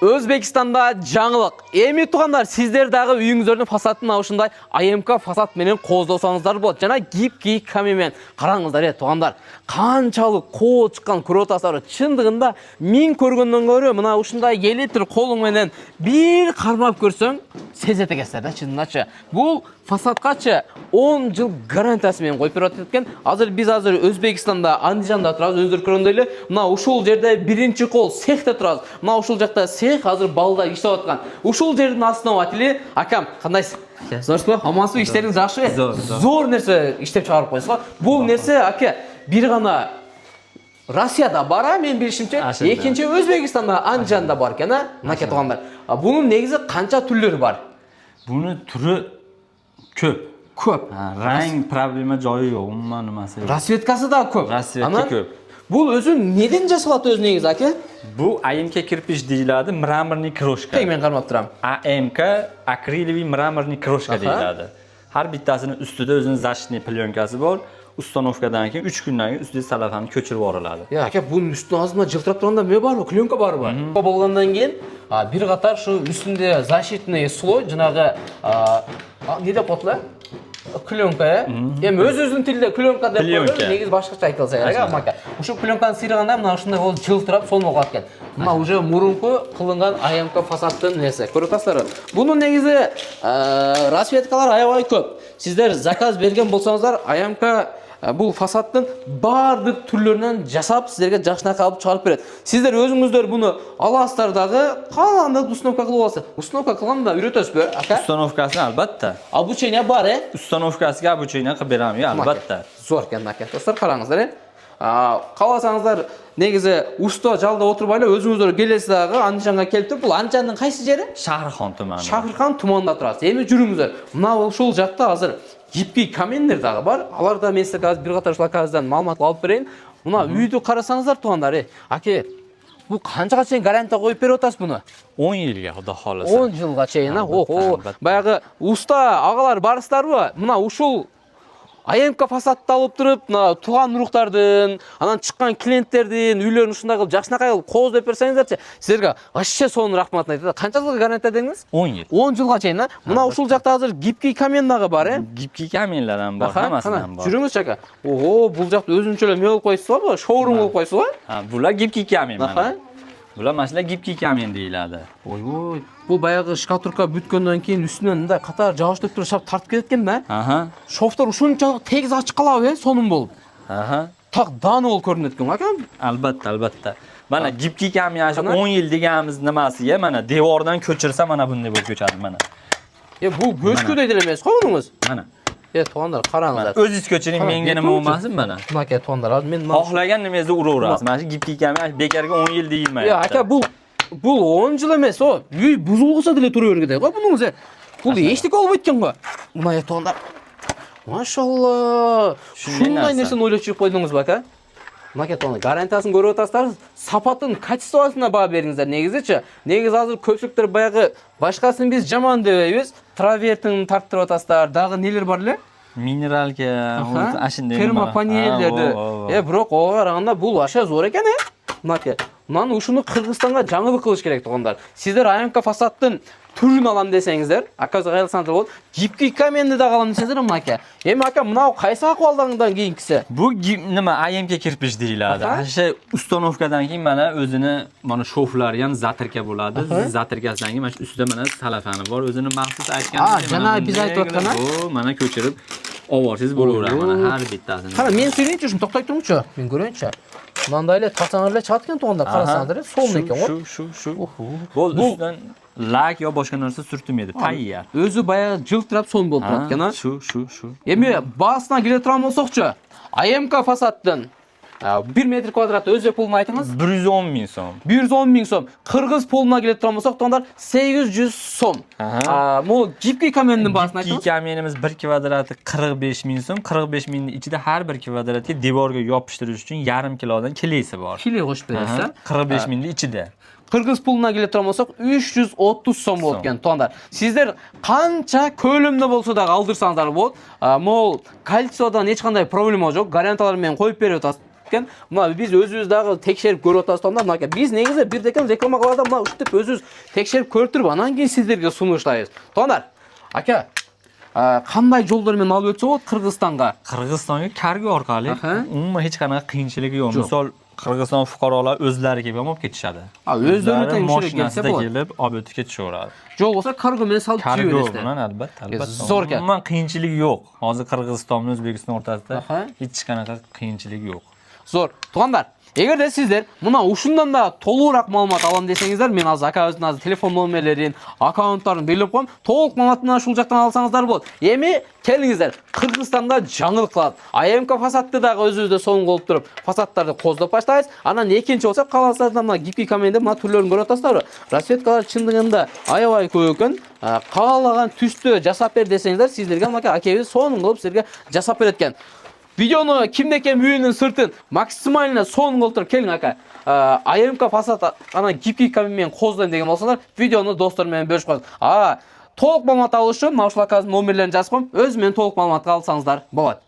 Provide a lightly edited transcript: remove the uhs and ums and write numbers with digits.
Өзбекстанда жаңылық. Эми туғандар, сіздер дағы үйіңіздердің фасадын аушындай АМК фасад менен қоздосаңыздар болады. Жана гибкий камемен қараңыздар, туғандар. Қаншалық қол шыққан көротастары чындығында мен көргеннен көрі, мына ушындай елетір қолың менен бір қармап көрсең, сезет екенсіздер да чындыгачы. Бұл фасадқачы 10 жыл гарантиясымен қойып беріп кеткен. Біз Өзбекстанда, Андижанда тұрабыз, өздері көргендейлі. Мына ушул жерде биринчи қол цехте тұрабыз. Мына ушул жақта цех азыр балда иштеп аткан. Ушул жердин основатели акам, кандайсыз? Зорсыз ба? Амансыз, иштериңиз жакшы бе? Зор нерсе иштеп чыгарып койсуз го. Бул нерсе аке бир гана Россияда бар, мен билишимче, экинчи Өзбекстанда, Андижанда бар экен, мынакей туугандар. Бунун негизи канча түрлөрү бар? Buni turi ko'p. Rang problema joyi yo'q, umuman nimasi yo'q. Rasvetkasi da ko'p. Rasvetka ko'p. Bu o'zi neden jasaladi o'zi negiz aka? Bu AMK kirpish deyiladi, mramorniy kroshka. Tek men qarab turam. AMK akriloviy mramorniy kroshka deyiladi. Har bittasini ustida o'zining защитный plyonkasi bor. Ustanovkadan keyin 3 kundan keyin ustiga salafani ko'chirib yuboriladi. Ya aka, bunun üstüne azma жылтырап turganda nima bor? Plyonka bor. Bo'lgandan keyin bir qator shu üstünde защитный слой, жанагы ne deb atlar? Plyonka. Endi o'z-o'zining tilida plyonka deb qo'yiladi. Negiz boshqacha aytilsa kerak, aka. O'sha plyonkani sirganda mana shunday bo'lib жылтырап solmoq atgan. Mana уже murunqi qilingan AMK fasaddan nesi. Ko'rasizlar. Bunun negizi rasvetkalar aябай ko'p. Sizlar zakaz bergan bo'lsangizlar, AMK bu fasadın bardıq türlerinden jasap sizlerge жақшынақа алып чыгарып берет. Sizler özünüzler bunu alastardağı қалanda установка кылып аласыз. Установка кылганда үйрөтөсүз бе, ака? Установкасын albatta. Обучение бар, Установкасыга обучение кылып берем, albatta. Зор экен, ака. Достор, караңыздар, кааласаңыздар, негизи уста жалда отуруп эле өзүңүздөр келесиз дагы Андижанга келип туруп, бул Андижандын кайсы жери? Шахырхан туманы. Шахырхан туманында турасыз. Эми жүрүңүздөр. Мына ушул жакта азыр гибкий камендер дагы бар. Аларда мен силерге азыр бир катар локалдан маалымат алып берейин. Мына үйдү карасаңыздар туугандар, аке, бул канчага чейин гарантия коюп берип атасыз буну? 10 yilga, xudo xolasa. 10 жылга чейин, баягы уста агалар барсыздарбы? Мына ушул AMK фасадты алып туруп, туган уруктардын, анан чыккан клиенттердин үйлөрүн ушундай кылып жакшынакай кылып кооздоп берсеңиздерчи, силерге вообще сонун рахматын айтат. Канча жылга гарантия деңиз? 10 yil. 10 жылга чейин, мына ушул жакта азыр гибкий камен дагы бар, Гибкий каменлерден бар, хамасынан бар. Жүрүңүз чака. Бул жакта өзүнчө эле эме болуп койсузбу? Шоурум болуп койсузбу? Булар гибкий камен мана. Булар машина гибкий камен deyiladi. Ой, бул баягы шкатурка бүткөндөн кийин үстүнөн мындай катар жабыштырып туруп шап тартып кетет экен да. Шофтор ушунчалык тегиз ачык калабы, сонун болуп. Так даны болуп көрүнөт экен, ака. Albatta. Mana gibkий камен 10 yil deganimiz nimasiga, mana devordan ko'chirsa mana bunday bo'lib ko'chadi mana. Bu ko'chküdey деле эмес го бунуңуз. Mana. Туғандар, қараңыздар. O'zingiz ko'chiring, menga nima bo'lmasin mana. Aka, tuğanlar, men xohlagan nimangizni uraverasiz. Mana shu gibkий камен bekarga 10 yil deyilmaydi. Aka, bul 10 yil emas, o. Uy buzulsa деле тура бергенде го buningizga. Bul eşlik olуп өткөн го. Мына туғандар. Машалла. Шундай нерсени ойлоп чыгып койдуңузбу, ака? Мына туғандар, гарантиясын көрүп атасыздар, сапатын, качествосуна баа бериңиздер негизичи. Негизи азыр көпчүлүктөр баягы башкасын биз жаман дебейбиз. Травертин тарттырып атасыздар, дагы нелер бар эле? Минералка, ашындай. Термопанелдерди. Бирок ого караганда бул аша зор экен, Мына мынаны ушуну Кыргызстанга жаңылык кылыш керек тугандар. Сиздер AMK фасадтын түрүн алам десеңиздер, акабызга кайрылсаңыздар болот. Гибкий каменди да алам десеңиздер, ака. Эми ака, мынау кайсы акыбалдардан кийинкиси? Bu nima AMK kirpish deyiladi. O'sha установкадан keyin mana o'zini mana shoflari ham zatirka bo'ladi. Zatirkasidan keyin mana ustida mana salafani bor. O'zini maxsus aytgan. Jana biz aytib atgana. Bu mana ko'chirib ovorsiz bo'laveradi mana har bittasini. Qara, men söyleyinchi, shuni to'xtatib turingchi. Men ko'rayinchi. Manda эле тартаңар эле чыгат экен туганда, карасаңыздар, солун экен го. Шу. Бул үстүнөн лак yo boshqa narsa surtmaydi, tayyor. Өзү баягы жылтырап сонун болуп турат экен, а? Шу. Эми баасына келе турган болсокчу, AMK фасадтын 1 метр квадрат өзбек пулуна айтыңыз? 110 ming so'm. 110 ming so'm. Кыргыз пулуна келе турган болсок, тугандар 800 so'm. Могу гибкий камендин баасына айтыңыз? Gibkий kamenimiz 1 kvadrati 45 ming so'm. 45 mingning ichida har bir kvadratga devorga yopishtirish uchun yarim kilodan kilesi bor. Kile qo'shib berasiz. 45 mingning ichida. Кыргыз пулуна келе турган болсок 330 сом болот экен тугандар. Сиздер канча көлөмдө болсо да алдырсаңыздар болот. Могул кальциодон эч кандай проблема жок. Гарантиялар менен коюп берип атасыз. eкен. Мына biz өзүбүз дагы текшерип көрүп атабыз да. Мына biz негизи бирдекен реклама кылганда мына ушинтип өзүбүз текшерип көрүп туруп анан кийин сиздерге сунуштайбыз. Туугандар, ака, qanday yo'llar bilan olib o'tsa bo'ladi Qirg'izistonga? Qirg'izistonga kargo orqali umuman hech qanaqa qiyinchiligi yo'q. Misol Qirg'iziston fuqarolar o'zlari kelib olib ketishadi. O'zlari tashib kelsa bo'ladi. kelib olib o'tib ketishaveradi. Yo'q bo'lsa kargo bilan solib Kargo tuyaverasizlar. bilan albatta. Zo'r ekan. Umuman qiyinchilik yo'q. Hozir Qirg'iziston bilan O'zbekiston o'rtasida hech qanaqa qiyinchilik yo'q. Zo'r. Tug'anlar, agarda sizlar buna ушундан да толугураак маалымат алам десеңиздер, мен азыр акабыздын азыр телефон номерлерин, аккаунттарын белгилеп коем. Толук маалыматты ушул жактан алсаңыздар болот. Эми келиңиздер. Кыргызстанда жаңылык кылат. АМК фасадты дагы өзүбүздө соң болуп туруп, фасадтарды коздоп баштайбыз. Анан экинчи болсо, каласаңыздар мына гипки каменде мына түрлөрүн көрүп атасыздар. Расветкалар чындыгында аябай көп экен. Каалаган түстө жасап бер десеңиздер, сиздерге мына акебиз сонун кылып силерге жасап берет экен. Videonu kimdeki müğünün sırtın maksimaline son oldurup kelin aka. AMK fasat ana gipki kamen kozlayın degen olsalar videonu dostlarımla bölüşüp koyun. Толық маалымат алу үшін Маушыл акабыздын номерлерин жазып коем. Өз менен толық маалымат алсаңыздар болот.